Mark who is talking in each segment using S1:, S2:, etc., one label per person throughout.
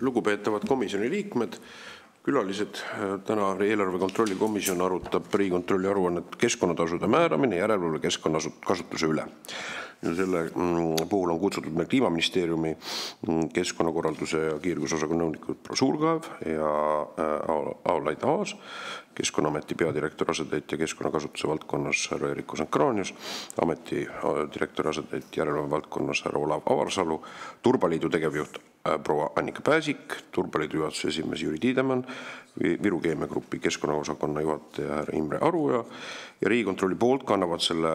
S1: Lugupeetavad komisjoni liikmed, külalised, täna eelarve kontrolli komisjon arutab Riigikontrolli aruannet keskkonnatasude määramine järelevalve keskkonnakasutuse üle. Ja selle puhul on kutsutud meil Kliimaministeeriumi keskkonnakorralduse ja kiirgusosakonna nõunikud Pro Suurkaev ja Aulaid Aas, Keskkonnaameti peadirektor asetäitja keskkonnakasutuse valdkonnas härra Erik Osenkraanius, ameti direktori asetäitja järelevalve valdkonnas härra Olav Avarsalu, Turbaliidu tegevjuht proua Annika Pääsik, Turbaliidu juhatuse esimees Jüri Tiidemann, Viru Keemiagrupi keskkonnaosakonna juhataja härra Imre Aruja ja Riigikontrolli poolt kannavad selle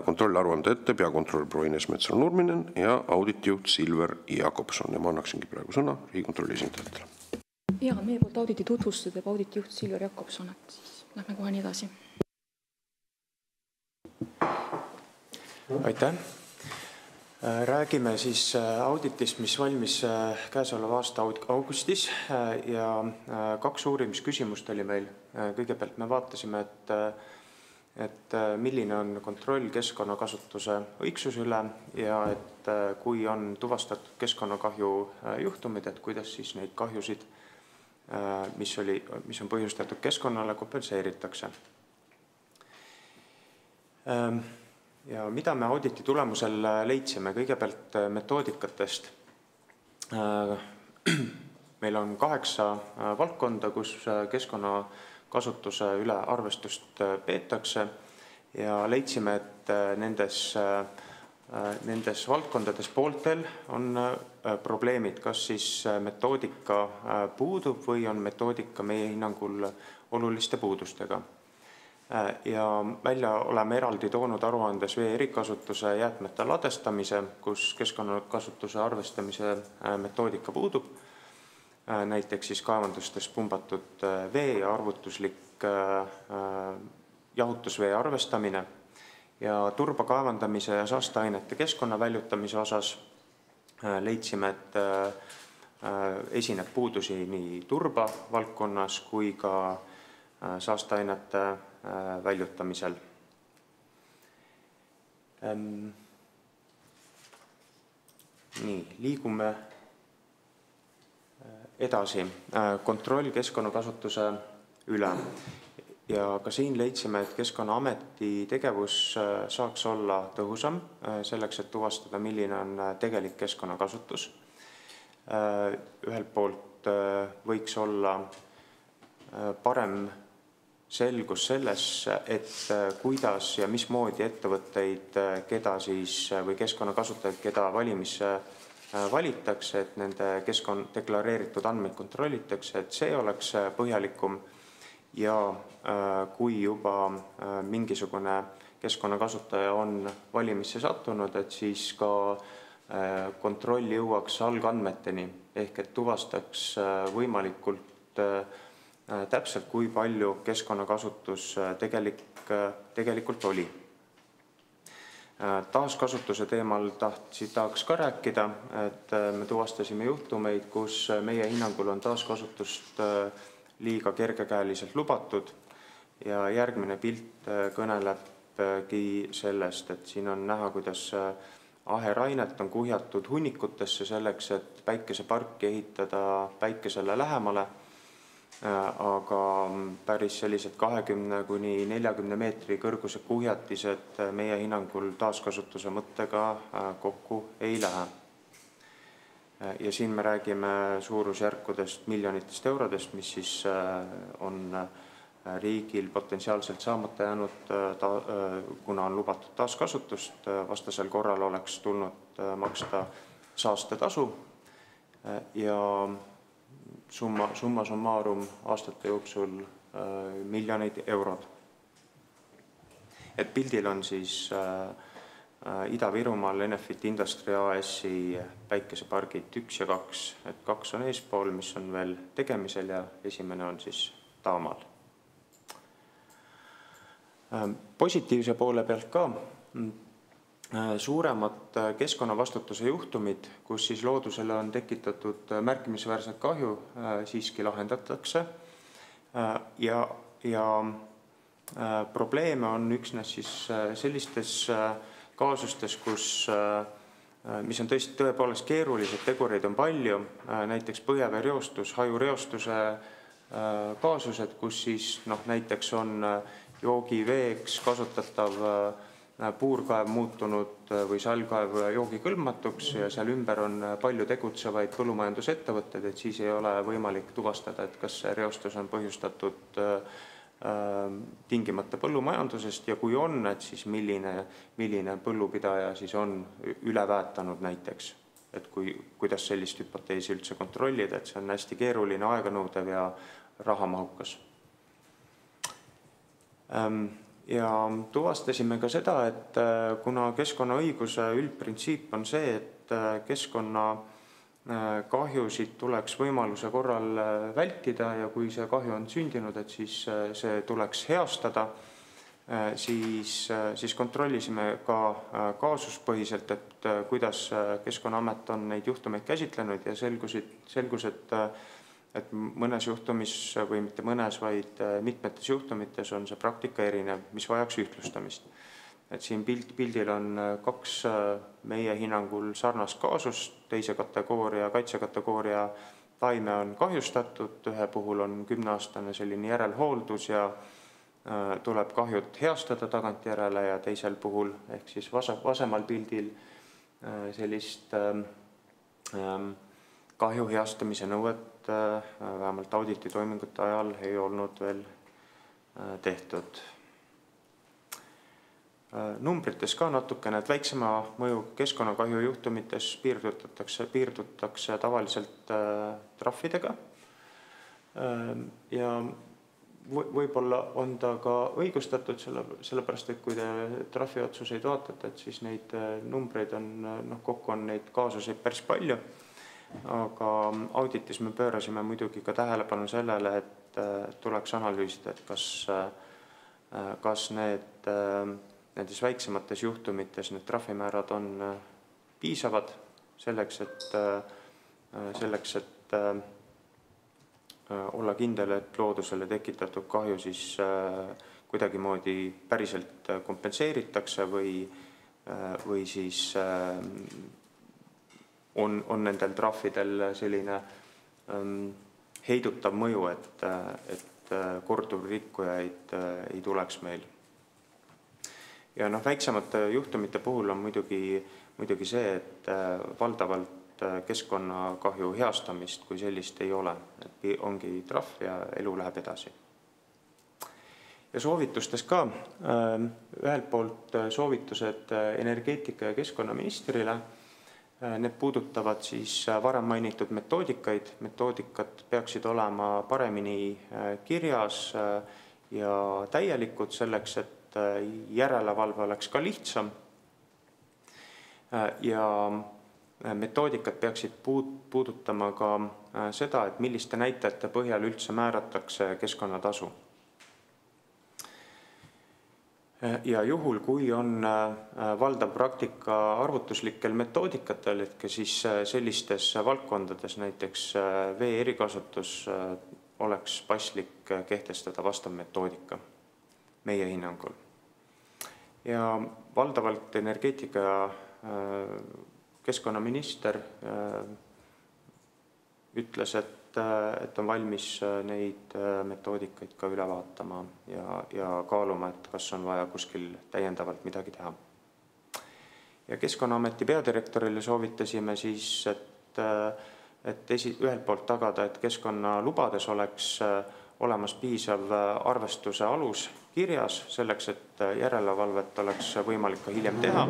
S1: kontrollaruande ette peakontrolör proua Ines Metsalu-Nurminen ja auditijuht Silver Jakobson. Ja ma annaksingi praegu sõna Riigikontrolli esindajatele.
S2: Ja, meie poolt auditi tutvustada auditijuht Silver Jakobson, et siis lähme kohe nii edasi.
S3: Aitäh. Räägime siis auditist, mis valmis käesoleva aasta augustis ja kaks uurimisküsimust oli meil. Kõigepealt me vaatasime, et milline on kontroll keskkonnakasutuse õigsuse üle ja et kui on tuvastatud keskkonnakahju juhtumid, et kuidas siis neid kahjusid, mis on põhjustatud keskkonnale, kompenseeritakse. Ja mida me auditi tulemusel leidsime? Kõigepealt metoodikatest. Meil on 8 valdkonda, kus keskkonnakasutuse üle arvestust peetakse ja leidsime, et nendes valdkondades pooltel on probleemid, kas siis metoodika puudub või on metoodika meie hinnangul oluliste puudustega. Ja välja oleme eraldi toonud aruandes vee erikasutuse jäätmete ladestamise, kus keskkonnakasutuse arvestamise metoodika puudub. Näiteks siis kaevandustes pumbatud vee ja arvutuslik jahutusvee arvestamine. Ja turba kaevandamise ja saasteainete keskkonna väljutamise osas leidsime, et esineb puudusi nii turba valdkonnas kui ka saasteainete väljutamisel. Nii, liigume edasi. Kontroll keskkonnakasutuse üle. Ja ka siin leidsime, et Keskkonnaameti tegevus saaks olla tõhusam selleks, et tuvastada, milline on tegelik keskkonnakasutus. Ühelt poolt võiks olla parem selgus selles, et kuidas ja mismoodi ettevõtteid, keda siis või keskkonnakasutajaid, keda valimisse valitakse, et nende deklareeritud andmeid kontrollitakse, et see oleks põhjalikum. Ja kui juba mingisugune keskkonnakasutaja on valimisse sattunud, et siis ka kontroll jõuaks algandmeteni ehk et tuvastaks võimalikult täpselt, kui palju keskkonnakasutus tegelikult oli. Taaskasutuse teemal tahaks ka rääkida, et me tuvastasime juhtumeid, kus meie hinnangul on taaskasutust liiga kergekäeliselt lubatud ja järgmine pilt kõnelebki sellest, et siin on näha, kuidas aherainet on kuhjatud hunnikutesse selleks, et päikeseparki ehitada päikesele lähemale, aga päris sellised 20–40 meetri kõrguse kuhjatised meie hinnangul taaskasutuse mõttega kokku ei lähe. Ja siin me räägime suurusjärkudest miljonitest eurodest, mis siis on riigil potentsiaalselt saamata jäänud, kuna on lubatud taaskasutust. Vastasel korral oleks tulnud maksta saastetasu ja summa summarum aastate jooksul miljoneid eurod. Et pildil on siis Ida-Virumaal Enefit Industry AS-i päikesepargid 1 ja 2. Et 2 on eespool, mis on veel tegemisel ja esimene on siis taamaal. Positiivse poole pealt ka suuremad keskkonnavastutuse juhtumid, kus siis loodusele on tekitatud märkimisväärset kahju, siiski lahendatakse. Ja probleeme on üksnes siis sellistes kaasustes, kus mis on tõepoolest keerulised, tegureid on palju, näiteks põhjaveereostus, hajureostuse kaasused, kus siis näiteks on joogiveeks kasutatav puurkaev muutunud või salkaev joogikõlbmatuks ja seal ümber on palju tegutsevaid põllumajandusettevõtted, et siis ei ole võimalik tuvastada, et kas see reostus on põhjustatud tingimata põllumajandusest ja kui on, et siis milline põllupidaja siis on üle väetanud näiteks, et kuidas sellist hüpoteesi üldse kontrollida, et see on hästi keeruline, aeganõudev ja rahamahukas. Ja tuvastasime ka seda, et kuna keskkonnaõiguse üldprintsiip on see, et keskkonna kahjusid tuleks võimaluse korral vältida ja kui see kahju on sündinud, et siis see tuleks heastada, siis kontrollisime ka kaasuspõhiselt, et kuidas Keskkonnaamet on neid juhtumeid käsitlenud ja selgus, et mõnes juhtumis või mitte mõnes, vaid mitmetes juhtumites on see praktika erinev, mis vajaks ühtlustamist. Et siin pildil on 2 meie hinnangul sarnast kaasust, teise kategooria, kaitsekategooria taime on kahjustatud, ühe puhul on 10-aastane selline järelhooldus ja tuleb kahjut heastada tagantjärele ja teisel puhul, ehk siis vasemal pildil sellist kahju heastamise nõuet vähemalt audititoimingute ajal ei olnud veel tehtud. Numbrites ka natukene, et väiksema mõju keskkonnakahju juhtumites piirdutakse tavaliselt trahvidega ja võib-olla on ta ka õigustatud, sellepärast, et kui te trahviotsuseid vaatate, et siis neid numbreid on, kokku on neid kaasuseid päris palju, aga auditis me pöörasime muidugi ka tähelepanu sellele, et tuleks analüüsida, et kas nendes väiksemates juhtumites need trahvimäärad on piisavad selleks, et olla kindel, et loodusele tekitatud kahju siis kuidagimoodi päriselt kompenseeritakse või siis on nendel trahvidel selline heidutav mõju, et korduvrikkujaid ei tuleks meil. Ja väiksemate juhtumite puhul on muidugi see, et valdavalt keskkonnakahju heastamist kui sellist ei ole. Et ongi trahv ja elu läheb edasi. Ja soovitustes ka ühelt poolt soovitused energeetika- ja keskkonnaministrile. Need puudutavad siis varem mainitud metoodikaid. Metoodikad peaksid olema paremini kirjas ja täielikud selleks, et järelevalve oleks ka lihtsam ja metoodikad peaksid puudutama ka seda, et milliste näitajate põhjal üldse määratakse keskkonnatasu. Ja juhul, kui on valdav praktika arvutuslikel metoodikatel, et ka siis sellistes valdkondades, näiteks vee erikasutus, oleks paslik kehtestada vastav metoodika meie hinnangul. Ja valdavalt energeetika ja keskkonnaminister ütles, et on valmis neid metoodikaid ka üle vaatama ja kaaluma, et kas on vaja kuskil täiendavalt midagi teha. Ja Keskkonnaameti peadirektorile soovitasime siis, et ühelt poolt tagada, et keskkonnalubades oleks olemas piisav arvestuse alus kirjas selleks, et järelevalvet oleks võimalik ka hiljem teha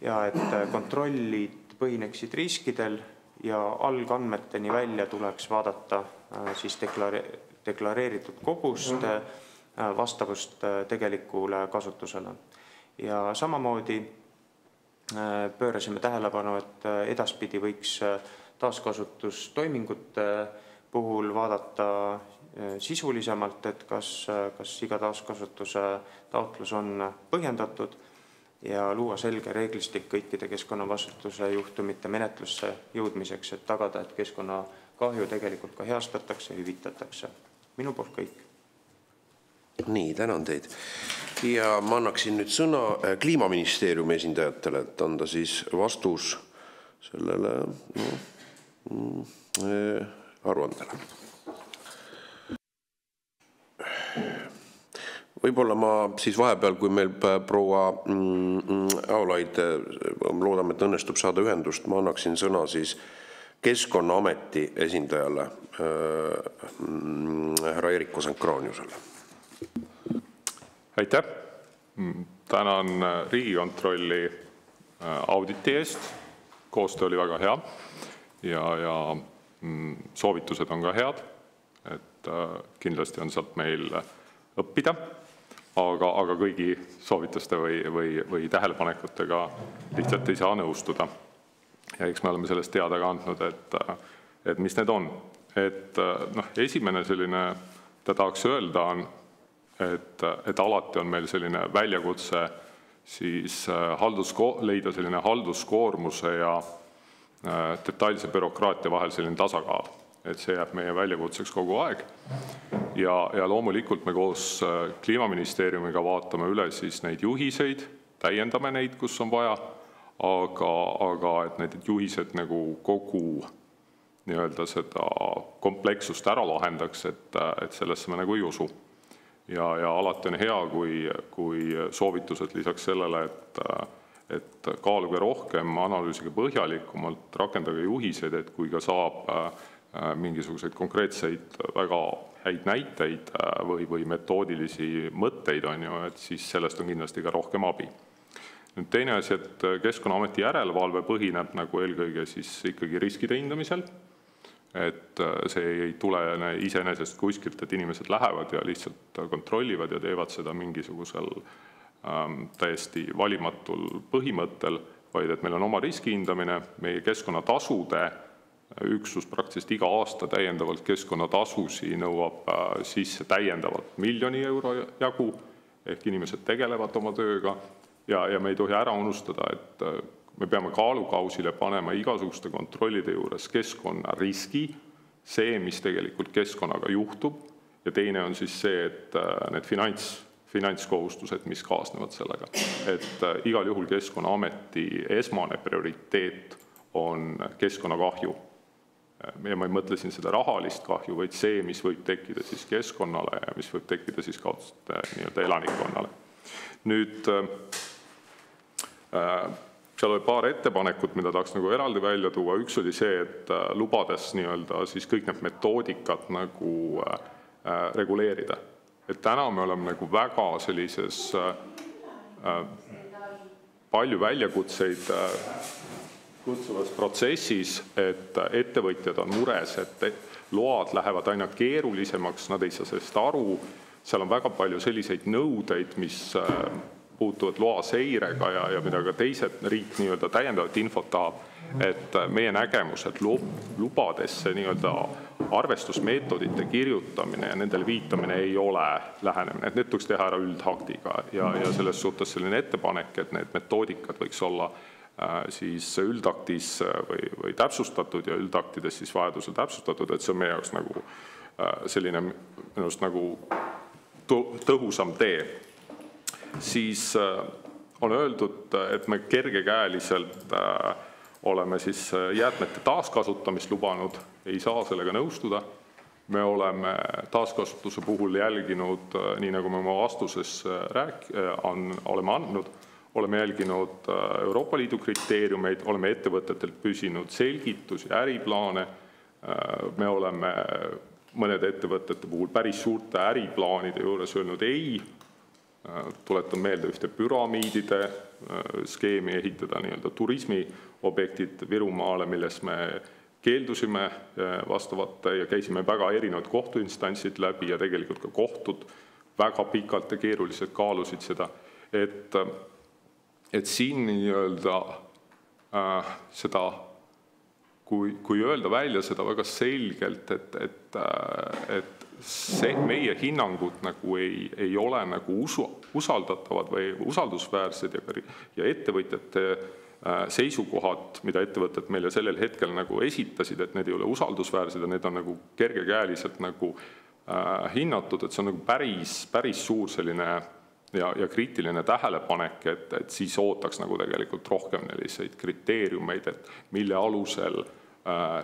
S3: ja et kontrollid põhineksid riskidel ja algandmeteni välja tuleks vaadata siis deklareeritud koguste vastavust tegelikule kasutusele. Ja samamoodi pöörasime tähelepanu, et edaspidi võiks taaskasutustoimingute puhul vaadata sisulisemalt, et kas iga taaskasutuse taotlus on põhjendatud ja luua selge reeglistik kõikide keskkonnavastutuse juhtumite menetlusse jõudmiseks, et tagada, et keskkonnakahju tegelikult ka heastatakse ja hüvitatakse. Minu poolt kõik.
S1: Nii, tänan teid. Ja ma annaksin nüüd sõna Kliimaministeeriumi esindajatele, et anda siis vastus sellele aruandele. Võib-olla ma siis vahepeal, kui meil proua Aolaid, loodame, et õnnestub saada ühendust, ma annaksin sõna siis Keskkonnaameti esindajale, härra Eerik Kosenkraaniusele.
S4: Aitäh! Tänan Riigikontrolli auditi eest. Koostöö oli väga hea ja soovitused on ka head, et kindlasti on sealt meil õppida. Aga kõigi soovituste või tähelepanekutega lihtsalt ei saa nõustuda. Ja eks me oleme sellest teada ka andnud, et mis need on. Esimene selline, ta tahaks öelda, on, et alati on meil selline väljakutse siis leida selline halduskoormuse ja detailse bürokraatia vahel selline tasakaal. Et see jääb meie väljakutseks kogu aeg. Ja loomulikult me koos Kliimaministeeriumiga vaatame üle siis neid juhiseid, täiendame neid, kus on vaja, aga et need juhised nagu kogu nii-öelda seda komplekssust ära lahendaks, et sellesse me nagu ei usu. Ja alati on hea, kui soovitused lisaks sellele, et kaaluge rohkem, analüüsige põhjalikumalt, rakendage juhiseid, et kui ka saab mingisuguseid konkreetseid väga häid näiteid või metoodilisi mõtteid on ju, et siis sellest on kindlasti ka rohkem abi. Nüüd teine asi, et Keskkonnaameti järelevalve põhineb nagu eelkõige siis ikkagi riskide hindamisel, et see ei tule iseenesest kuskilt, et inimesed lähevad ja lihtsalt kontrollivad ja teevad seda mingisugusel täiesti valimatul põhimõttel, vaid et meil on oma riski hindamine, meie keskkonnatasude üksus praktiliselt iga aasta täiendavalt keskkonnatasusi nõuab sisse täiendavalt 1 miljoni euro jagu, ehk inimesed tegelevad oma tööga ja me ei tohi ära unustada, et me peame kaalukausile panema igasuguste kontrollide juures keskkonnariski, see, mis tegelikult keskkonnaga juhtub, ja teine on siis see, et need finantskohustused, mis kaasnevad sellega. Et igal juhul Keskkonnaameti esmane prioriteet on keskkonnakahju. Ja ma ei mõtle siin seda rahalist kahju, vaid see, mis võib tekkida siis keskkonnale ja mis võib tekkida siis kaudselt nii-öelda elanikkonnale. Nüüd, seal oli paar ettepanekut, mida tahaks nagu eraldi välja tuua. Üks oli see, et lubades nii-öelda siis kõik need metoodikat nagu reguleerida. Et täna me oleme nagu väga sellises palju väljakutseid kutsuvas protsessis, et ettevõtjad on mures, et load lähevad aina keerulisemaks, nad ei saa sellest aru, seal on väga palju selliseid nõudeid, mis puutuvad loa seirega ja mida ka teised riik nii-öelda täiendavat infot tahab, et meie nägemus, et lubadesse nii-öelda arvestusmeetodite kirjutamine ja nendele viitamine ei ole lähenemine, et need tuleks teha ära üldaktiga ja selles suhtes selline ettepanek, et need metoodikad võiks olla siis üldaktis või täpsustatud ja üldaktides siis vajadusel täpsustatud, et see on meie jaoks nagu selline minust nagu tõhusam tee. Siis on öeldud, et me kergekäeliselt oleme siis jäätmete taaskasutamist lubanud, ei saa sellega nõustuda. Me oleme taaskasutuse puhul jälginud, nii nagu me oma vastuses oleme andnud, oleme jälginud Euroopa Liidu kriteeriumeid, oleme ettevõtetelt püsinud selgitusi, äriplaane, me oleme mõnede ettevõtete puhul päris suurte äriplaanide juures öelnud ei, tuletan meelde ühte püramiidide skeemi ehitada nii-öelda turismiobjektid Virumaale, milles me keeldusime vastavate ja käisime väga erinevad kohtuinstantsid läbi ja tegelikult ka kohtud väga pikalt ja keeruliselt kaalusid seda, et siin nii-öelda seda, kui öelda välja seda väga selgelt, et meie hinnangud nagu ei ole nagu usaldatavad või usaldusväärsed ja ettevõtjate seisukohad, mida ettevõtted meile sellel hetkel nagu esitasid, et need ei ole usaldusväärsed ja need on nagu kergekäeliselt nagu hinnatud, et see on nagu päris suur selline ja kriitiline tähelepanek, et siis ootaks nagu tegelikult rohkem selliseid kriteeriumeid, et mille alusel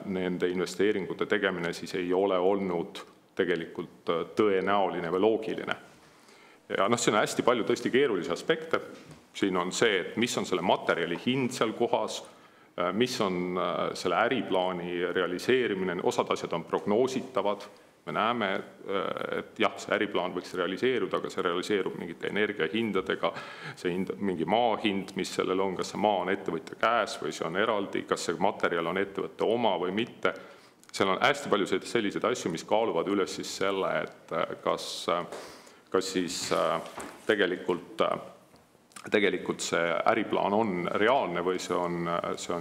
S4: nende investeeringute tegemine siis ei ole olnud tegelikult tõenäoline või loogiline. Ja siin on hästi palju tõesti keerulisi aspekte. Siin on see, et mis on selle materjali hind seal kohas, mis on selle äriplaani realiseerimine, osad asjad on prognoositavad. Me näeme, et jah, see äriplaan võiks realiseeruda, aga see realiseerub mingite energiahindadega, see mingi maa hind, mis sellel on, kas see maa on ettevõtja käes või see on eraldi, kas see materjal on ettevõtte oma või mitte. Seal on hästi palju selliseid asju, mis kaaluvad üles siis selle, et kas siis tegelikult see äriplaan on reaalne või see on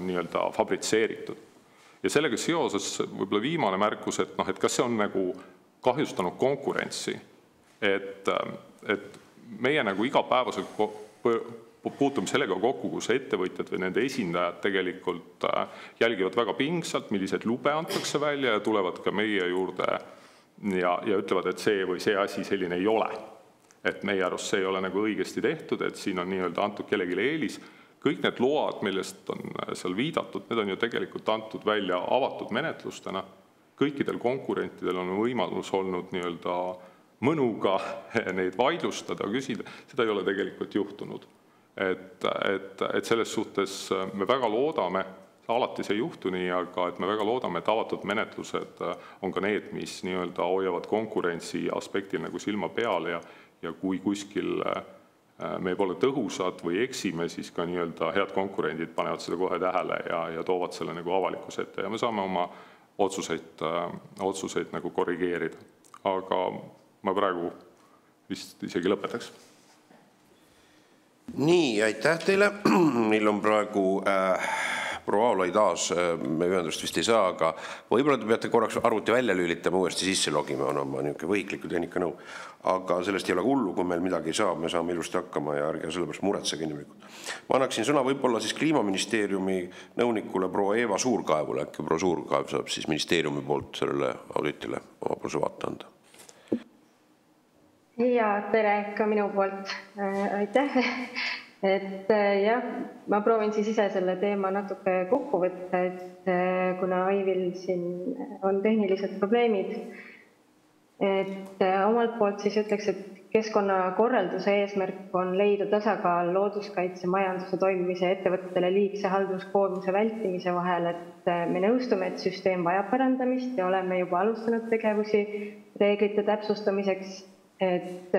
S4: nii-öelda fabritseeritud. Ja sellega seoses võib-olla viimane märkus, et kas see on nagu kahjustanud konkurentsi, et meie nagu igapäevaselt puutume sellega kokku, kus ettevõtjad või nende esindajad tegelikult jälgivad väga pingsalt, millised lube antakse välja ja tulevad ka meie juurde ja ütlevad, et see või see asi selline ei ole. Et meie arust see ei ole nagu õigesti tehtud, et siin on nii-öelda antud kellelegi eelis. Kõik need load, millest on seal viidatud, need on ju tegelikult antud välja avatud menetlustena. Kõikidel konkurentidel on võimalus olnud nii-öelda mõnuga neid vaidlustada, küsida. Seda ei ole tegelikult juhtunud. Et selles suhtes me väga loodame, alati see ei juhtu nii, aga et me väga loodame, et avatud menetlused on ka need, mis nii-öelda hoiavad konkurentsi aspektil nagu silma peal ja kui kuskil me pole tõhusad või eksime, siis ka nii-öelda head konkurendid panevad seda kohe tähele ja toovad selle nagu avalikkuse ette ja me saame oma otsuseid nagu korrigeerida. Aga ma praegu vist isegi lõpetaks.
S1: Nii, aitäh teile. Meil on praegu proua Aulai taas, me ühendust vist ei saa, aga võib-olla te peate korraks arvuti välja lülitama, uuesti sisse logima, on oma niisugune võhikliku tehnika nõu. Aga sellest ei ole hullu, kui meil midagi saab, me saame ilusti hakkama ja ärge sellepärast muretsege inimlikult. Ma annaksin sõna võib-olla siis Kliimaministeeriumi nõunikule proua Eeva Suurkaevule, äkki proua Suurkaev saab siis ministeeriumi poolt sellele auditile omapoolse vaate anda.
S5: Ja tere ka minu poolt. Aitäh. Et jah, ma proovin siis ise selle teema natuke kokku võtta, et kuna Aivil siin on tehnilised probleemid, et omalt poolt siis ütleks, et keskkonnakorralduse eesmärk on leida tasakaal looduskaitse majanduse toimimise ettevõtetele liigse halduskoormuse vältimise vahel, et me nõustume, et süsteem vajab parandamist ja oleme juba alustanud tegevusi reeglite täpsustamiseks. Et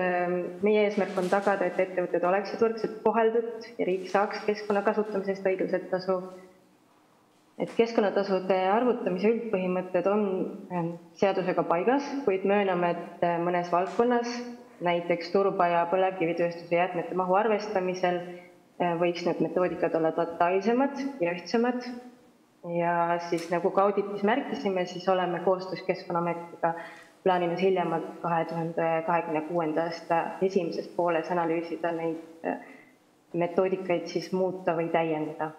S5: meie eesmärk on tagada, et ettevõtted oleksid võrdselt koheldud ja riik saaks keskkonna kasutamisest õiglaselt tasu. Et keskkonnatasude arvutamise üldpõhimõtted on seadusega paigas, kuid mööname, et mõnes valdkonnas, näiteks turba ja põlevkivitööstuse jäätmete mahu arvestamisel, võiks need metoodikad olla detailsemad ja ühtsemad. Ja siis nagu ka auditis märkisime, siis oleme koostöös Keskkonnaametiga plaaninud hiljemalt 2026. aasta esimeses pooles analüüsida neid metoodikaid siis muuta või täiendada.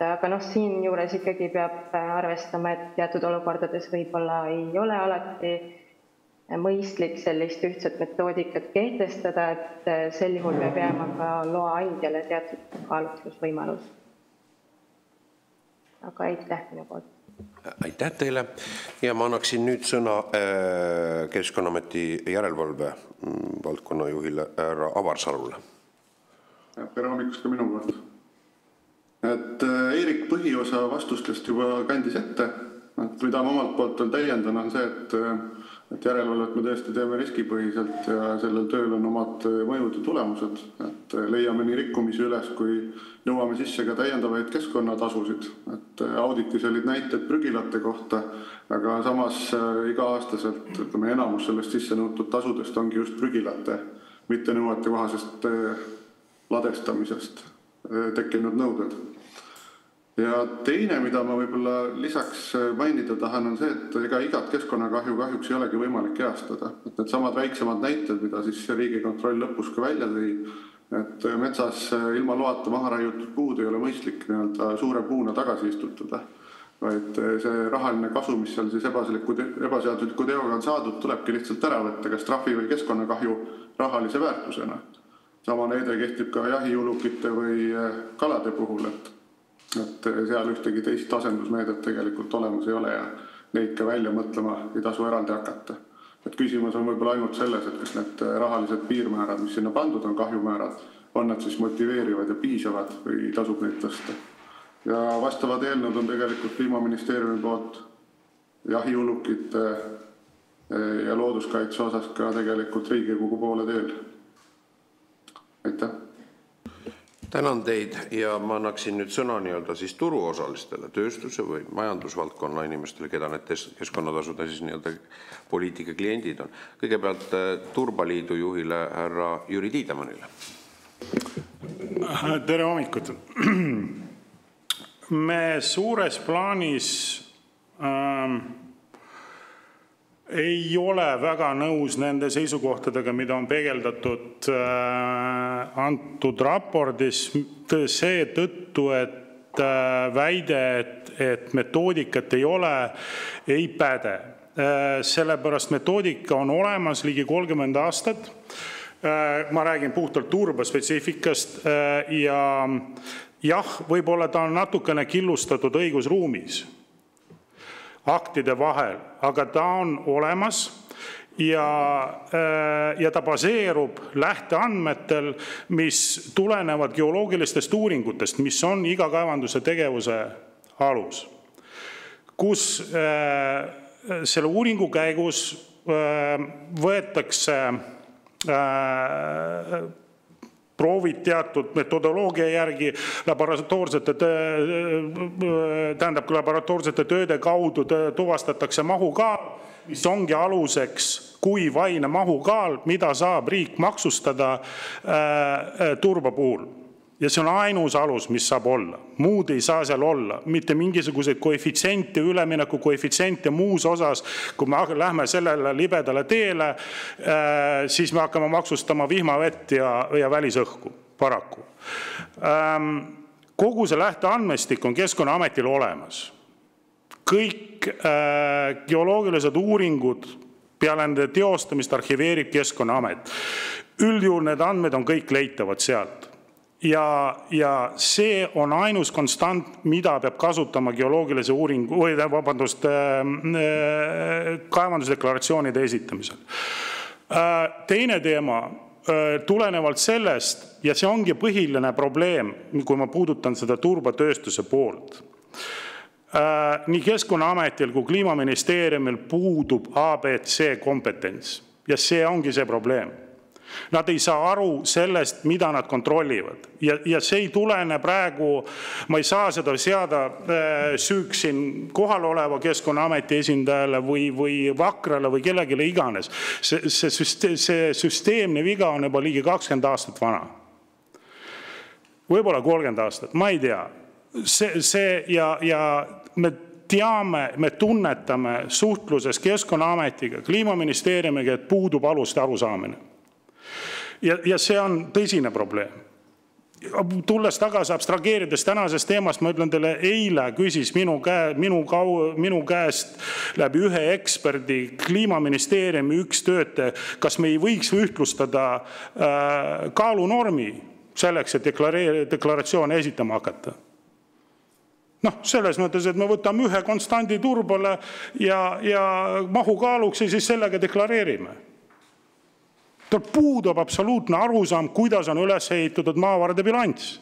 S5: Aga siin juures ikkagi peab arvestama, et teatud olukordades võib-olla ei ole alati mõistlik sellist ühtset metoodikat kehtestada, et sel juhul peab jääma ka loa andjale teatud kaalutlusvõimalus. Aga aitäh minu poolt.
S1: Aitäh teile ja ma annaksin nüüd sõna Keskkonnaameti järelevalve valdkonna juhile härra Avarsalule.
S6: Tere hommikust ka minu poolt. Et Eerik põhiosa vastustest juba kandis ette, et mida ma omalt poolt veel täiendan on see, et järelevalvet me tõesti teeme riskipõhiselt ja sellel tööl on omad mõjud ja tulemused, et leiame nii rikkumisi üles, kui nõuame sisse ka täiendavaid keskkonnatasusid, et auditis olid näited prügilate kohta, aga samas iga-aastaselt enamus sellest sisse nõutud tasudest ongi just prügilate, mitte nõuete kohasest ladestamisest tekkinud nõuded. Ja teine, mida ma võib-olla lisaks mainida tahan, on see, et igat keskkonnakahju kahjuks ei olegi võimalik heastada. Et need samad väiksemad näited, mida siis Riigikontroll lõpus ka välja tõi, et metsas ilma loata maha raiutud puud ei ole mõistlik suure puuna tagasi istutada. vaid see rahaline kasu, mis seal siis ebaseadusliku teoga on saadud, tulebki lihtsalt ära võtta kas trahvi või keskkonnakahju rahalise väärtusena. Sama näide kehtib ka jahiulukite või kalade puhul, et seal ühtegi teist asendusmeedet tegelikult olemas ei ole ja neid ka välja mõtlema ei tasu eraldi hakata. Et küsimus on võib-olla ainult selles, et kas need rahalised piirmäärad, mis sinna pandud on kahjumäärad, on nad siis motiveerivad ja piisavad või tasub neid tõsta. Ja vastavad eelnõud on tegelikult Kliimaministeeriumi poolt jahiulukite ja looduskaitse osas ka tegelikult Riigikogu poole teel. Aitäh!
S1: Tänan teid ja ma annaksin nüüd sõna siis turuosalistele, tööstuse või majandusvaldkonna inimestele, keda need keskkonnatasud siis poliitika kliendid on. Kõigepealt Turbaliidu juhile härra Jüri Tiidemannile.
S7: Tere hommikut! Me suures plaanis ei ole väga nõus nende seisukohtadega, mida on peegeldatud antud raportis seetõttu, et väide, et metoodikat ei ole, ei päde. Sellepärast metoodika on olemas ligi 30 aastat. Ma räägin puhtalt turbaspetsiifikast ja jah, võib-olla ta on natukene killustatud õigusruumis aktide vahel, aga ta on olemas ja ta baseerub lähteandmetel, mis tulenevad geoloogilistest uuringutest, mis on iga kaevanduse tegevuse alus, kus selle uuringu käigus võetakse proovid teatud metodoloogia järgi laboratoorsete tööde kaudu tuvastatakse mahukaal, mis ongi aluseks kui vaine mahukaal, mida saab riik maksustada turba puhul. Ja see on ainus alus, mis saab olla. Muud ei saa seal olla. Mitte mingisuguseid koefitsiente, ülemineku koefitsiente muus osas. Kui me lähme sellele libedale teele, siis me hakkame maksustama vihmavett ja välisõhku, paraku. Kogu see lähteandmestik on Keskkonnaametil olemas. Kõik geoloogilised uuringud peale nende teostamist arhiveerib Keskkonnaamet. Üldjuhul need andmed on kõik leitavad sealt. Ja see on ainus konstant, mida peab kasutama geoloogilise uuringu, kaevandusdeklaratsioonide esitamisel. Teine teema, tulenevalt sellest, ja see ongi põhiline probleem, kui ma puudutan seda turbatööstuse poolt. Nii Keskkonnaametil kui Kliimaministeeriumil puudub ABC kompetents ja see ongi see probleem. Nad ei saa aru sellest, mida nad kontrollivad. Ja see ei tulene praegu, ma ei saa seda seada süüksin kohal oleva Keskkonnaameti esindajale või vakrale või kellegile iganes. See süsteemne viga on juba ligi 20 aastat vana. Võib-olla 30 aastat, ma ei tea. Ja me teame, me tunnetame suhtluses Keskkonnaametiga, Kliimaministeeriumiga, et puudub aluste arusaamine. Ja see on tõsine probleem. Tulles tagasi abstrageerides tänasest teemast, ma ütlen teile, eile küsis minu käest läbi ühe eksperdi Kliimaministeeriumi üks töötaja, kas me ei võiks ühtlustada kaalunormi selleks, et deklaratsioone esitama hakata. Selles mõttes, et me võtame ühe konstandi turbale ja mahukaaluks ja siis sellega deklareerime. Tal puudub absoluutne arusaam, kuidas on üles ehitatud maavarade bilanss.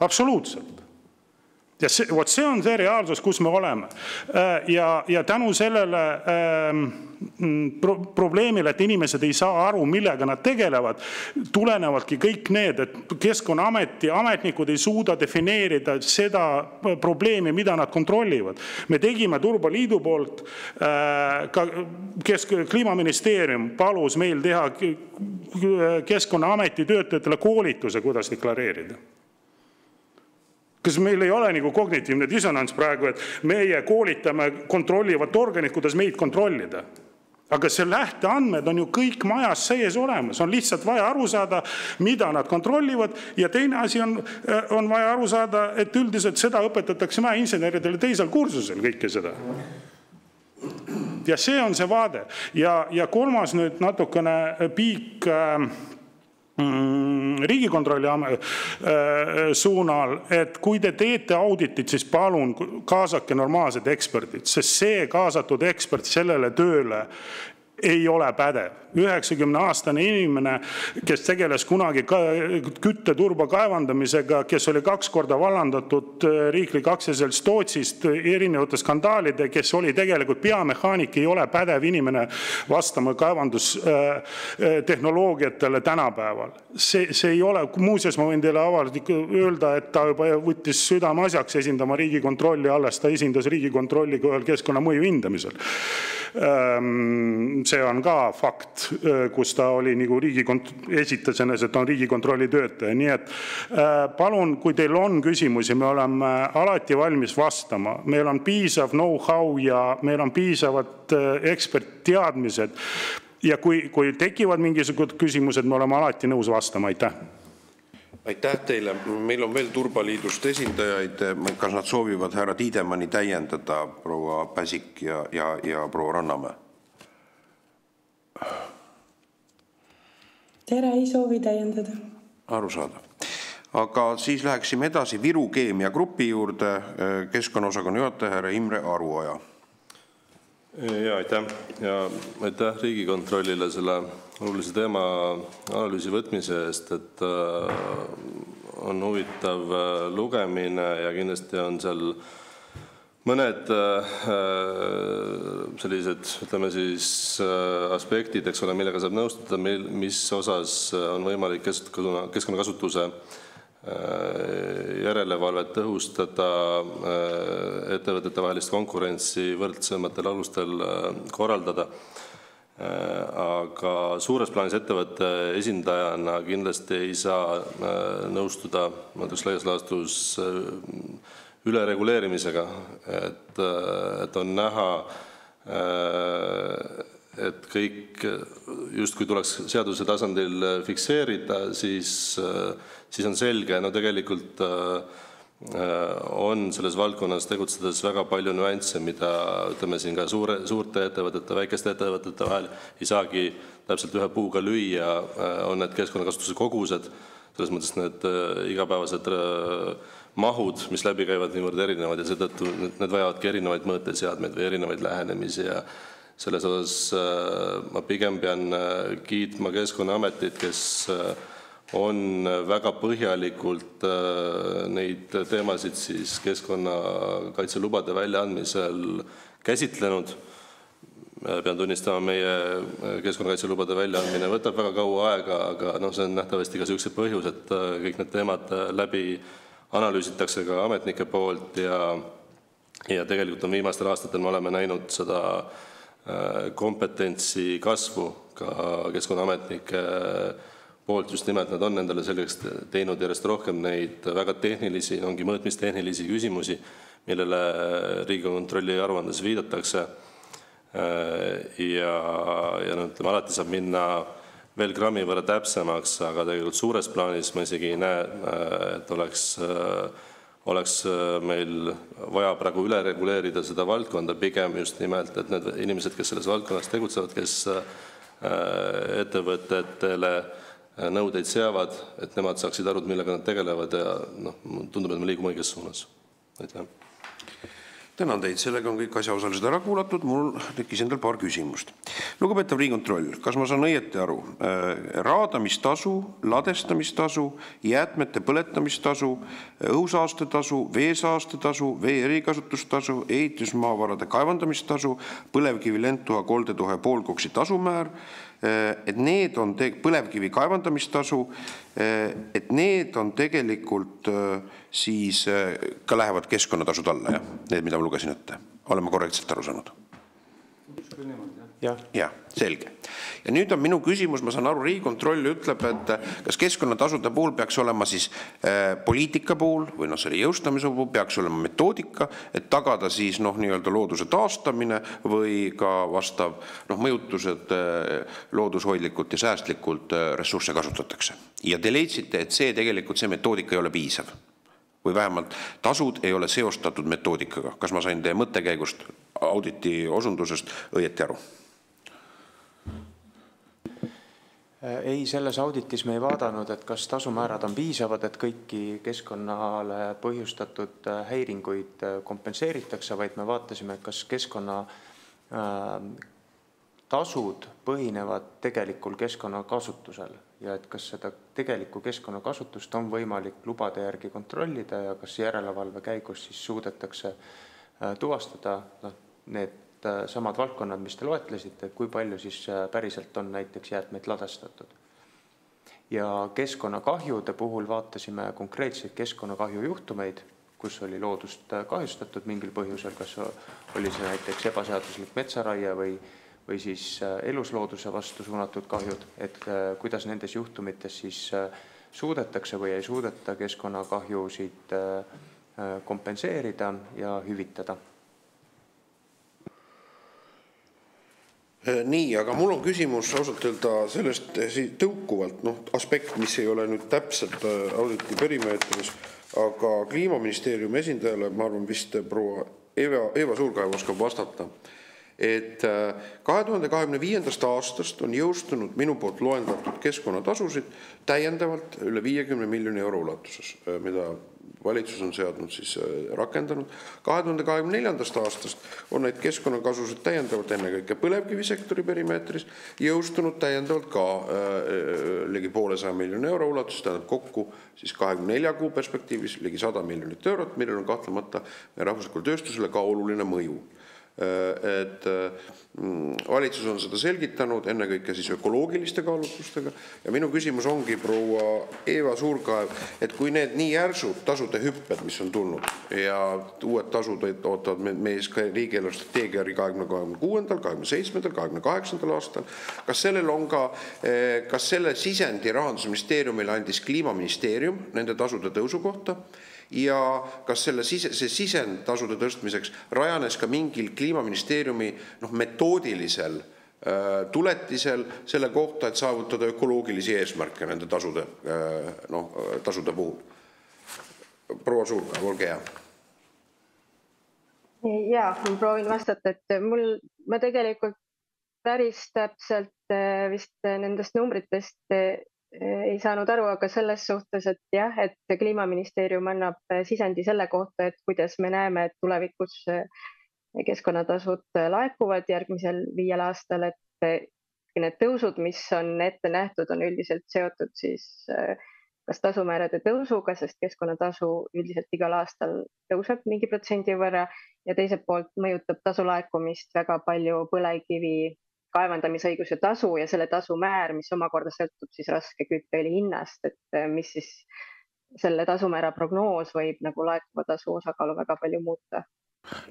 S7: Absoluutselt. Ja see on see reaalsus, kus me oleme. Ja tänu sellele probleemile, et inimesed ei saa aru, millega nad tegelevad, tulenevadki kõik need, et Keskkonnaameti ametnikud ei suuda defineerida seda probleemi, mida nad kontrollivad. Me tegime Turbaliidu poolt, ka Kliimaministeerium palus meil teha Keskkonnaameti töötajatele koolituse, kuidas deklareerida. Kas meil ei ole nagu kognitiivne dissonants praegu, et meie koolitame kontrollivat organit, kuidas meid kontrollida? Aga see lähteandmed on ju kõik majas sees olemas, on lihtsalt vaja aru saada, mida nad kontrollivad ja teine asi on vaja aru saada, et üldiselt seda õpetatakse mäeinseneridele teisel kursusel kõike seda. Ja see on see vaade. Ja kolmas nüüd natukene piik Riigikontrolli suunal, et kui te teete auditit, siis palun kaasake normaalsed eksperdid, sest see kaasatud ekspert sellele tööle ei ole pädev. 90-aastane inimene, kes tegeles kunagi kütteturba kaevandamisega, kes oli 2 korda vallandatud riiklik aktsiaselts Tootsist erinevate skandaalide, kes oli tegelikult peamehaanik, ei ole pädev inimene vastama kaevandustehnoloogiatele tänapäeval. See ei ole, muuseas ma võin teile avalikult öelda, et ta juba võttis südame asjaks esindama Riigikontrolli, alles ta esindas Riigikontrolliga ühel keskkonnamõju hindamisel. See on ka fakt, kus ta oli nagu esitas ennast, et on Riigikontrolli töötaja. Nii et palun, kui teil on küsimusi, me oleme alati valmis vastama. Meil on piisav know-how ja meil on piisavad ekspertteadmised. Ja kui tekivad mingisugused küsimused, me oleme alati nõus vastama. Aitäh!
S1: Aitäh teile. Meil on veel Turbaliidust esindajaid. Kas nad soovivad härra Tiidemanni täiendada, proua Päsik ja proua Rannamäe?
S8: Tere, ei soovi täiendada.
S1: Arusaadav. Aga siis läheksime edasi Viru Keemia Grupi juurde, keskkonnaosakonna juhataja härra Imre Aruoja.
S9: Ja aitäh. Ja aitäh Riigikontrollile selle olulise teema analüüsi võtmise eest, et on huvitav lugemine ja kindlasti on seal mõned sellised, ütleme siis, aspektid, eks ole, millega saab nõustuda, mis osas on võimalik keskkonnakasutuse järelevalvet tõhustada, ettevõtete vahelist konkurentsi võrdsematel alustel korraldada. Aga suures plaanis ettevõtte esindajana kindlasti ei saa nõustuda, ma ütleks laias laastus, ülereguleerimisega, et on näha, et kõik justkui tuleks seaduse tasandil fikseerida, siis on selge, no tegelikult on selles valdkonnas tegutsedes väga palju nüansse, mida ütleme siin ka suurte ettevõtete, väikeste ettevõtete vahel ei saagi täpselt ühe puuga lüüa, on need keskkonnakasutuse kogused, selles mõttes need igapäevased mahud, mis läbi käivad niivõrd erinevad ja seetõttu need vajavadki erinevaid mõõteseadmeid või erinevaid lähenemisi ja selles osas ma pigem pean kiitma Keskkonnaametit, kes on väga põhjalikult neid teemasid siis keskkonnakaitselubade väljaandmisel käsitlenud. Pean tunnistama, meie keskkonnakaitselubade väljaandmine võtab väga kaua aega, aga see on nähtavasti ka see põhjus, et kõik need teemad läbi analüüsitakse ka ametnike poolt ja tegelikult on viimastel aastatel me oleme näinud seda kompetentsi kasvu ka Keskkonnaametnike poolt, just nimelt nad on nendele selgeks teinud järjest rohkem neid väga tehnilisi, ongi mõõtmistehnilisi küsimusi, millele Riigikontrolli aruandes viidatakse. Ja alati saab minna veel grammi võrra täpsemaks, aga tegelikult suures plaanis ma isegi ei näe, et oleks meil vaja praegu üle reguleerida seda valdkonda, pigem just nimelt, et need inimesed, kes selles valdkonnas tegutsevad, kes ettevõtetele nõudeid seavad, et nemad saaksid aru, millega nad tegelevad ja tundub, et me liigume õiges suunas. Aitäh.
S1: Tänan teid, sellega on kõik asjaosalised ära kuulatud, mul tekkis endal paar küsimust. Lugupeetav Riigikontroll, kas ma saan õieti aru? Raadamistasu, ladestamistasu, jäätmete põletamistasu, õhusaastetasu, veesaastetasu, vee erikasutustasu, ehitusmaavarade kaevandamistasu, põlevkivi lendtuha koldetuha ja poolkoksi tasumäär, et need on põlevkivi kaevandamistasu, et need on tegelikult siis ka lähevad keskkonnatasud alla, jah? Need, mida ma lugesin ette. Oleme korrektselt aru saanud? Jah, selge. Ja nüüd on minu küsimus, ma saan aru, Riigikontroll ütleb, et kas keskkonnatasude puhul peaks olema siis poliitika puhul või selle jõustamise puhul peaks olema metoodika, et tagada siis nii-öelda looduse taastamine või ka vastav mõjutused loodushoidlikult ja säästlikult ressursse kasutatakse. Ja te leidsite, et tegelikult see metoodika ei ole piisav. Või vähemalt tasud ei ole seostatud metoodikaga. Kas ma sain teie mõttekäigust auditi osundusest õieti aru?
S3: Ei, selles auditis me ei vaadanud, et kas tasumäärad on piisavad, et kõiki keskkonnale põhjustatud häiringuid kompenseeritakse, vaid me vaatasime, kas keskkonna tasud põhinevad tegelikul keskkonnakasutusel ja et kas seda tegelikku keskkonnakasutust on võimalik lubade järgi kontrollida ja kas järelevalve käigus siis suudetakse tuvastada need samad valdkonnad, mis te loetlesite, kui palju siis päriselt on näiteks jäätmeid ladestatud. Ja keskkonnakahjude puhul vaatasime konkreetseid keskkonnakahju juhtumeid, kus oli loodust kahjustatud mingil põhjusel, kas oli see näiteks ebaseaduslik metsaraie või siis eluslooduse vastu suunatud kahjud, et kuidas nendes juhtumites siis suudetakse või ei suudeta keskkonnakahjusid kompenseerida ja hüvitada.
S1: Nii, aga mul on küsimus ausalt öelda sellest tõukuvalt, aspekt, mis ei ole nüüd täpselt auditi perimeetris, aga Kliimaministeeriumi esindajale, ma arvan vist proua Eva Suurkaev oskab vastata, et 2025. aastast on jõustunud minu poolt loendatud keskkonnatasusid täiendavalt üle 50 miljoni euro ulatuses, mida valitsus on seadnud siis rakendanud. 2024. aastast on neid keskkonnakasusid täiendavalt ennekõike põlevkivisektori perimeetris jõustunud täiendavalt ka ligi 150 miljoni euro ulatuses, tähendab kokku siis 24 kuu perspektiivis ligi 100 miljonit eurot, millel on kahtlemata rahvuslikule tööstusele ka oluline mõju. Et valitsus on seda selgitanud ennekõike siis ökoloogiliste kaalutlustega ja minu küsimus ongi proua Eva Suurkaev, et kui need nii järsud tasude hüpped, mis on tulnud ja uued tasud ootavad meie ka riigieelarve strateegia 2026., 2027., 2028. aastal, kas sellel on ka, kas selle sisendi Rahandusministeeriumile andis Kliimaministeerium nende tasude tõusu kohta ja kas see sisend tasude tõstmiseks rajanes ka mingil Kliimaministeeriumi metoodilisel tuletisel selle kohta, et saavutada ökoloogilisi eesmärke nende tasude puhul? Proua Suurkaev, olge hea.
S5: Jaa, ma proovin vastata, et ma tegelikult päris täpselt vist nendest numbritest ei saanud aru, aga selles suhtes, et jah, et Kliimaministeerium annab sisendi selle kohta, et kuidas me näeme, et tulevikus keskkonnatasud laekuvad järgmisel 5 aastal, et need tõusud, mis on ette nähtud, on üldiselt seotud siis kas tasumäärade tõusuga, sest keskkonnatasu üldiselt igal aastal tõuseb mingi protsendi võrra ja teiselt poolt mõjutab tasu laekumist väga palju põlevkivi kaevandamisõiguse tasu ja selle tasu määr, mis omakorda sõltub siis raske kütteõli hinnast, et mis siis selle tasumäära prognoos võib laekuva tasu osakaalu väga palju muuta.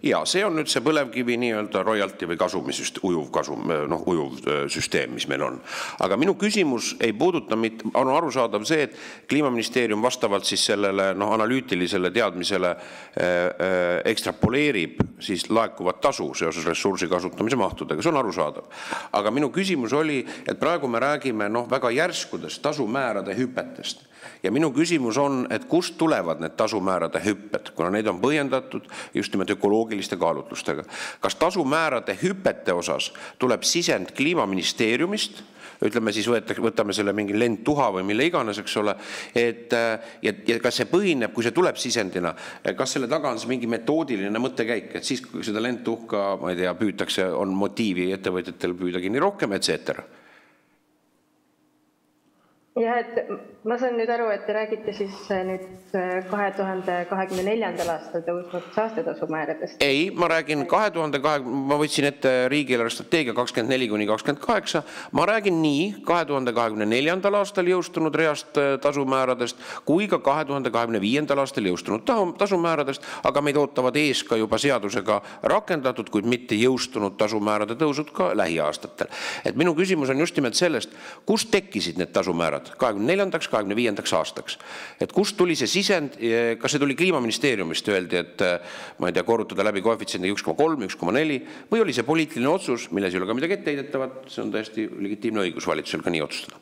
S1: Ja see on nüüd see põlevkivi nii-öelda royalty või ujuv süsteem, mis meil on. Aga minu küsimus ei puuduta on arusaadav see, et Kliimaministeerium vastavalt siis sellele analüütilisele teadmisele ekstrapoleerib siis laekuvat tasu seoses ressursi kasutamise mahtudega, see on arusaadav. Aga minu küsimus oli, et praegu me räägime väga järskudest tasumäärade hüpetest. Ja minu küsimus on, et kust tulevad need tasumäärade hüpped, kuna neid on põhjendatud just nimelt ökoloogiliste kaalutlustega. Kas tasumäärade hüpete osas tuleb sisend Kliimaministeeriumist, ütleme siis võtame selle mingi lendtuha või mille iganes, eks ole, ja kas see põhineb, kui see tuleb sisendina, kas selle taga on mingi metoodiline mõttekäik, et siis kui seda lendtuhka, ma ei tea, püütakse, on motiivi ettevõtjatel püüda kinni rohkem, etc.
S5: jah, et ma saan nüüd aru, et te räägite siis nüüd 2024. aastal tõusnud saastetasumääradest.
S1: Ei, ma räägin ma võtsin ette riigieelarve strateegia 24–28, ma räägin nii 2024. aastal jõustunud reast tasumääradest kui ka 2025. aastal jõustunud tasumääradest, aga meid ootavad ees ka juba seadusega rakendatud, kuid mitte jõustunud tasumäärade tõusud ka lähiaastatel. Et minu küsimus on just nimelt sellest, kust tekkisid need tasumäärad 24–25 aastaks. Et kust tuli see sisend, kas see tuli Kliimaministeeriumist, öeldi, et ma ei tea, korrutada läbi koefitsiendi 1,3, 1,4 või oli see poliitiline otsus, milles ei ole ka midagi ette heidetavat, see on täiesti legitiimne õigus valitsusel ka nii otsustada.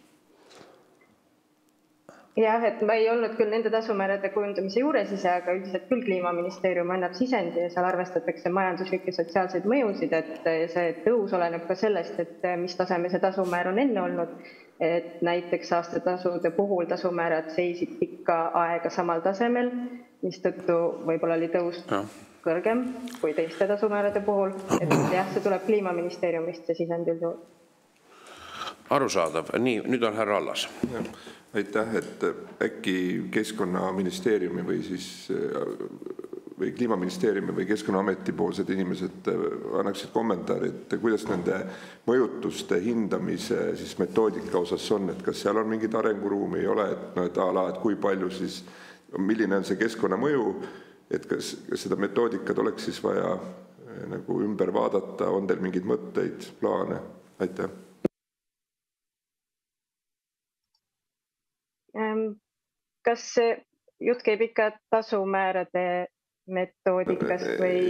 S5: Jah, et ma ei olnud küll nende tasumäärade kujundamise juures ise, aga üldiselt küll Kliimaministeerium annab sisendi ja seal arvestatakse majanduslikke sotsiaalseid mõjusid, et see tõus oleneb ka sellest, et mis taseme see tasumäär on enne olnud, et näiteks aastatasude puhul tasumäärad seisid pikka aega samal tasemel, mistõttu võib-olla oli tõus kõrgem kui teiste tasumäärade puhul, et jah, see tuleb Kliimaministeeriumist ja sisendil juurde.
S1: Arusaadav. Nii, nüüd on härra Allas.
S8: Aitäh, et äkki Keskkonnaministeeriumi või Kliimaministeeriumi või Keskkonnaameti poolsed inimesed annaksid kommentaari, et kuidas nende mõjutuste hindamise metoodika osas on, et kas seal on mingid arenguruumi, ei ole, et kui palju siis, milline on see keskkonnamõju, et kas seda metoodikat oleks siis vaja nagu ümber vaadata, on teil mingeid mõtteid, plaane? Aitäh.
S5: Kas see jutt käib ikka tasumäärade metoodikast või?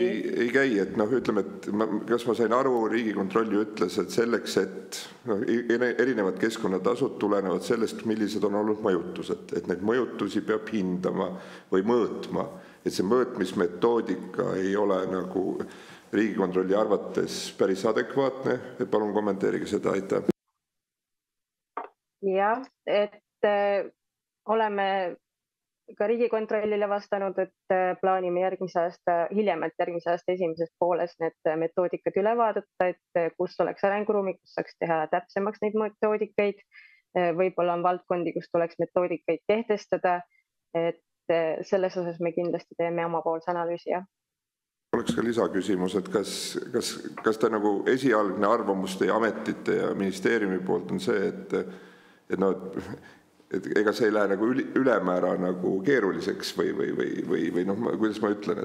S8: Ei käi, et ütleme, et kas ma sain aru, Riigikontrolli ütles, et selleks, et erinevad keskkonnatasud tulenevad sellest, millised on olnud mõjutused, et neid mõjutusi peab hindama või mõõtma, et see mõõtmismetoodika ei ole nagu Riigikontrolli arvates päris adekvaatne, et palun kommenteerige seda, aitäh.
S5: Jah, et oleme ka Riigikontrollile vastanud, et plaanime hiljemalt järgmise aasta esimeses pooles need metoodikad üle vaadata, et kus oleks arenguruumi, kus saaks teha täpsemaks neid metoodikaid. Võib-olla on valdkondi, kus tuleks metoodikaid kehtestada, et selles osas me kindlasti teeme omapoolse analüüsi.
S8: Oleks ka lisaküsimus, et kas ta nagu esialgne arvamus teie ametite ja ministeeriumi poolt on see, et ega see ei lähe nagu ülemäära nagu keeruliseks või kuidas ma ütlen,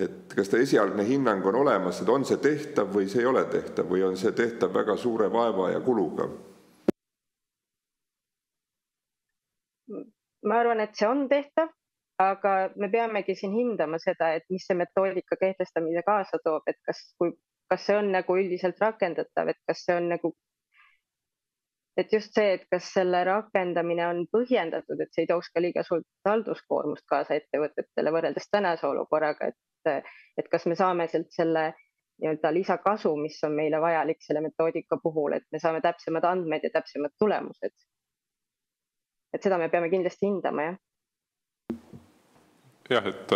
S8: et kas ta esialgne hinnang on olemas, et on see tehtav või see ei ole tehtav või on see tehtav väga suure vaeva ja kuluga?
S5: Ma arvan, et see on tehtav, aga me peamegi siin hindama seda, et mis see metoodika kehtestamise kaasa toob, et kas see on nagu üldiselt rakendatav, et kas see on nagu et just see, et kas selle rakendamine on põhjendatud, et see ei tooks ka liiga suurt halduskoormust kaasa ettevõtetele võrreldes tänase olukorraga, et kas me saame selle lisakasu, mis on meile vajalik selle metoodika puhul, et me saame täpsemad andmed ja täpsemad tulemused. Et seda me peame kindlasti hindama, jah.
S4: Jah, et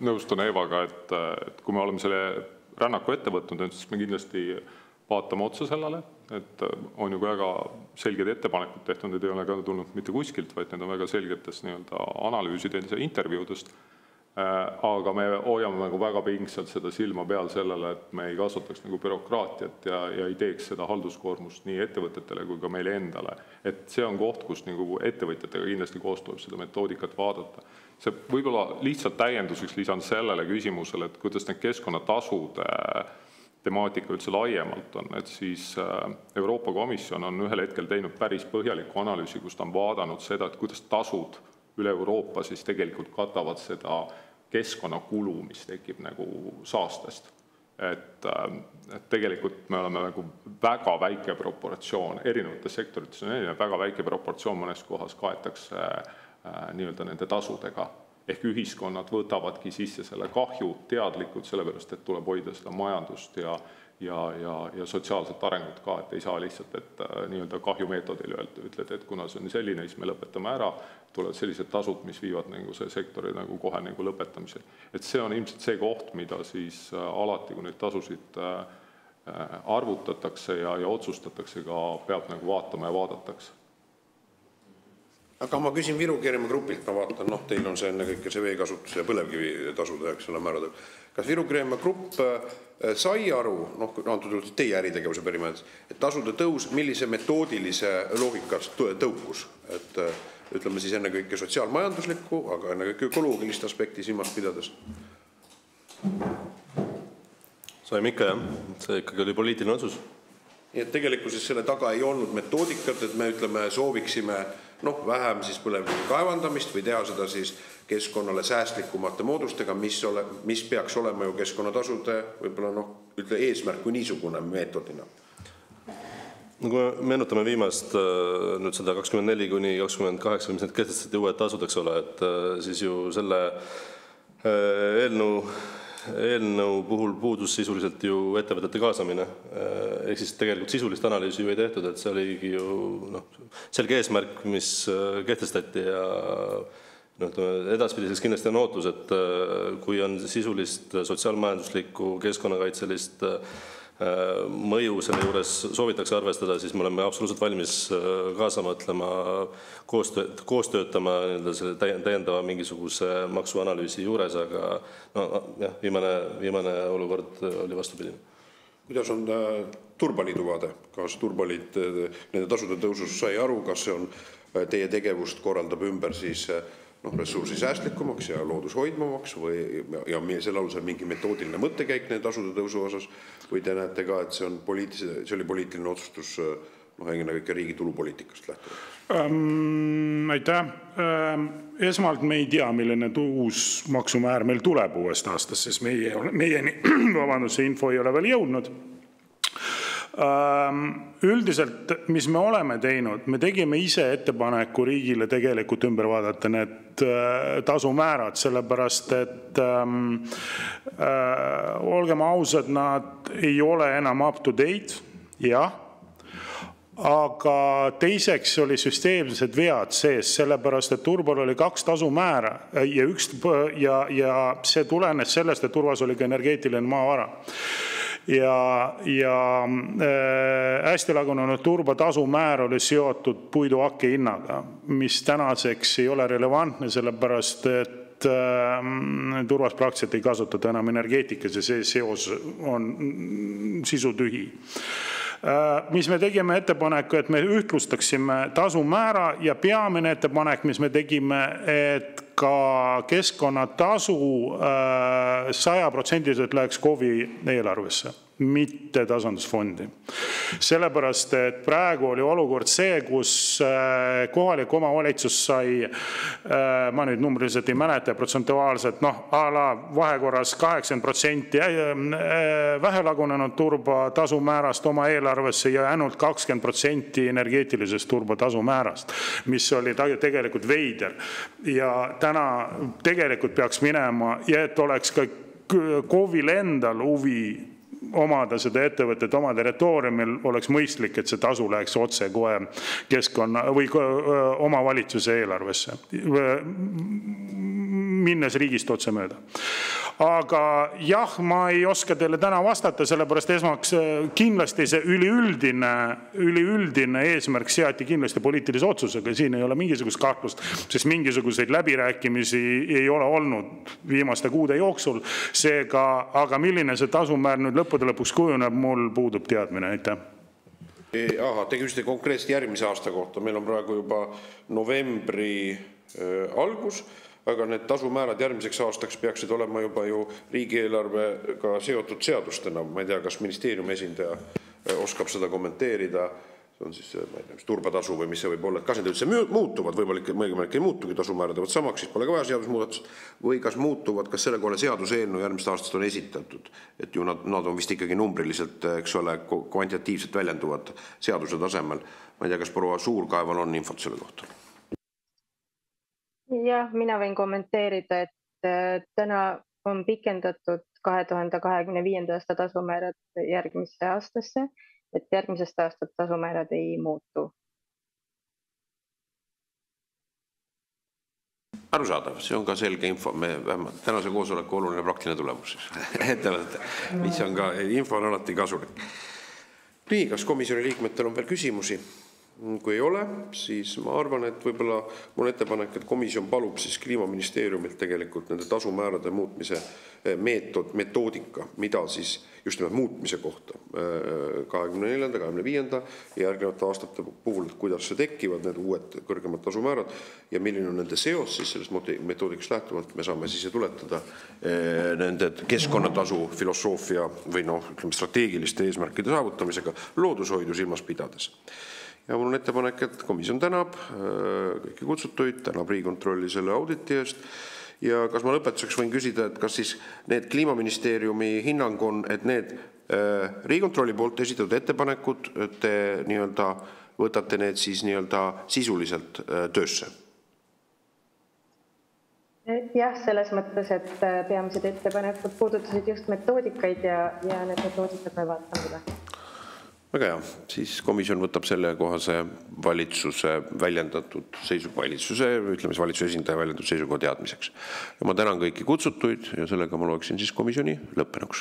S4: nõustun Eevaga, et kui me oleme selle rännaku ette võtnud, siis me kindlasti vaatame otsa sellele, et on ju väga selged ettepanekud tehtud, need ei ole ka tulnud mitte kuskilt, vaid need on väga selgetest analüüsidest ja intervjuudest. Aga me hoiame väga pingsalt seda silma peal sellele, et me ei kasutaks bürokraatiat ja ei teeks seda halduskoormust nii ettevõtetele kui ka meile endale. Et see on koht, kus ettevõtjatega kindlasti koos tuleb seda metoodikat vaadata. See võib-olla lihtsalt täienduseks lisan sellele küsimusele, et kuidas need keskkonnatasude temaatika üldse laiemalt on, et siis Euroopa Komisjon on ühel hetkel teinud päris põhjaliku analüüsi, kus ta on vaadanud seda, et kuidas tasud üle Euroopa siis tegelikult katavad seda keskkonnakulu, mis tekib saastest. Et tegelikult me oleme väga väike proportsioon, erinevates sektorites on väga väike proportsioon, mõnes kohas kaetakse nende tasudega. Ehk ühiskonnad võtavadki sisse selle kahju teadlikult, sellepärast, et tuleb hoida seda majandust ja sotsiaalset arengut ka, et ei saa lihtsalt, et kahjumeetodil ütled, et kuna see on selline, siis me lõpetame ära, tulevad sellised tasud, mis viivad see sektori kohe lõpetamisel. Et see on ilmselt see koht, mida siis alati, kui neid tasusid arvutatakse ja otsustatakse, ka peab vaatama ja vaadatakse.
S1: Aga ma küsin Viru Keemiamaa Grupilt, ma vaatan, teil on see ennekõike see veekasutuse ja põlevkivi tasude, eks ole, määrad. Kas Viru Keemiamaa Grupp sai aru, antud teie äritegevuse perimeetris, et tasude tõus, millise metoodilise loogikast tõukus, et ütleme siis ennekõike sotsiaalmajanduslikku, aga ennekõike ökoloogilist aspekti silmas pidades?
S9: Saime ikka, jah. See ikkagi oli poliitiline otsus.
S1: Et tegelikkuses selle taga ei olnud metoodikat, et me ütleme sooviksime vähem siis põlevkivi kaevandamist või teha seda siis keskkonnale säästlikumate moodustega, mis peaks olema ju keskkonnatasude võib-olla eesmärk kui niisugune meetodina.
S9: No kui me meenutame viimast nüüd seda 24–28, mis need kehtestati uued tasud, eks ole, et siis ju selle eelnõu puhul puudus sisuliselt ju ettevõtete kaasamine. Ehk siis tegelikult sisulist analüüsi ju ei tehtud, et see oligi ju selge eesmärk, mis kehtestati ja edaspidiseks kindlasti on ootus, et kui on sisulist sotsiaalmajanduslikku keskkonnakaitselist mõju selle juures soovitakse arvestada, siis me oleme absoluutselt valmis kaasa mõtlema, koos töötama selle täiendava mingisuguse maksuanalüüsi juures, aga jah, viimane olukord oli vastupidine.
S1: Kuidas on Turbaliidu vaade? Kas Turbaliit nende tasude tõusus sai aru, kas see on teie tegevust korraldab ümber siis ressursi säästlikumaks ja loodushoidmamaks ja selle alusel mingi metoodiline mõttekäik nende tasude tõusu osas või te näete ka, et see oli poliitiline otsustus ennekõike riigi tulupoliitikast lähtuvalt?
S7: Aitäh. Esmalt me ei tea, milline uus maksumäär meil tuleb uuest aastast, sest meieni see info ei ole veel jõudnud. Üldiselt, mis me oleme teinud, me tegime ise ettepaneku riigile tegelikult ümber vaadata need tasumäärad, sellepärast, et olgem ausad, nad ei ole enam up to date, jah, aga teiseks oli süsteemsed vead sees, sellepärast, et Turbal oli 2 tasumäära ja see tulenes sellest, et Turbas oli ka energeetiline maavara. Ja hästi lagunenud Turba tasumäär oli seotud puiduhakke hinnaga, mis tänaseks ei ole relevantne, sellepärast, et Turbas praktiliselt ei kasutata enam energeetikas ja see seos on sisutühi. Mis me tegime ettepaneku, et me ühtlustaksime tasumäära ja peamine ettepanek, mis me tegime, et ka keskkonnatasu 100% läheks KOV-i eelarvesse, mitte tasandusfondi. Sellepärast, et praegu oli olukord see, kus kohalik omavalitsus sai, ma nüüd numbriliselt ei mäleta, protsentuaalselt, vahekorras 80% vähelagunenud Turba tasumäärast oma eelarvesse ja ainult 20% energeetilisest Turba tasumäärast, mis oli tegelikult veider. Ja täna tegelikult peaks minema ja et oleks ka KOV-il endal huvi omada seda ettevõtet oma territooriumil, oleks mõistlik, et see tasu läheks otse kohe keskkonna või omavalitsuse eelarvesse, minnes riigist otse mööda. Aga jah, ma ei oska teile täna vastata, sellepärast esmaks kindlasti see üliüldine eesmärk seati kindlasti poliitilise otsusega, siin ei ole mingisugust kahtlust, sest mingisuguseid läbirääkimisi ei ole olnud viimaste kuude jooksul, seega, aga milline see tasumäär nüüd lõppude lõpuks kujuneb, mul puudub teadmine, aitäh.
S1: Te küsite konkreetselt järgmise aasta kohta, meil on praegu juba novembri algus, aga need tasumäärad järgmiseks aastaks peaksid olema juba ju riigieelarvega seotud seadustena. Ma ei tea, kas ministeeriumi esindaja oskab seda kommenteerida, see on siis turbatasu või mis see võib olla, et kas need üldse muutuvad, võib-olla ei muutugi tasumäärad jäävad samaks, siis pole ka vaja seadusmuudatust, või kas muutuvad, kas selle kohale seaduseelnõu järgmist aastast on esitatud, et ju nad on vist ikkagi numbriliselt, eks ole, kvantitatiivselt väljenduvad seaduse tasemel. Ma ei tea, kas proua Suurkaeval on infot selle kohta?
S5: Jah, mina võin kommenteerida, et täna on pikendatud 2025. aasta tasumäärad järgmisse aastasse, et järgmisest aastat tasumäärad ei muutu.
S1: Arusaadav, see on ka selge info, tänase koosoleku oluline praktiline tulemus, mis on ka, info on alati kasulik. Nii, kas komisjoni liikmetel on veel küsimusi? Kui ei ole, siis ma arvan, et võib-olla mul ettepanek, et komisjon palub siis Kliimaministeeriumilt tegelikult nende tasumäärade muutmise metoodika, mida siis just nimelt muutmise kohta 24., 25. ja järgnevate aastate puhul, et kuidas see tekivad, need uued kõrgemad tasumäärad ja milline on nende seos siis sellest metoodikast lähtuvalt, me saame siis tuletada nende keskkonnatasu filosoofia või strateegiliste eesmärkide saavutamisega loodushoidu silmas pidades. Ja mul on ettepanek, et komisjon tänab kõiki kutsutuid, tänab Riigikontrolli selle auditi eest ja kas ma lõpetuseks võin küsida, et kas siis need Kliimaministeeriumi hinnang on, et need Riigikontrolli poolt esitatud ettepanekud, te võtate need siis sisuliselt töösse?
S5: Jah, selles mõttes, et peamised ettepanekud puudutasid just metoodikaid ja need metoodikad me vaatame üle.
S1: Väga hea, siis komisjon võtab selle kohase valitsuse esindaja väljendatud seisukoha teadmiseks. Ja ma tänan kõiki kutsutuid ja sellega ma loeksin siis komisjoni lõppenuks.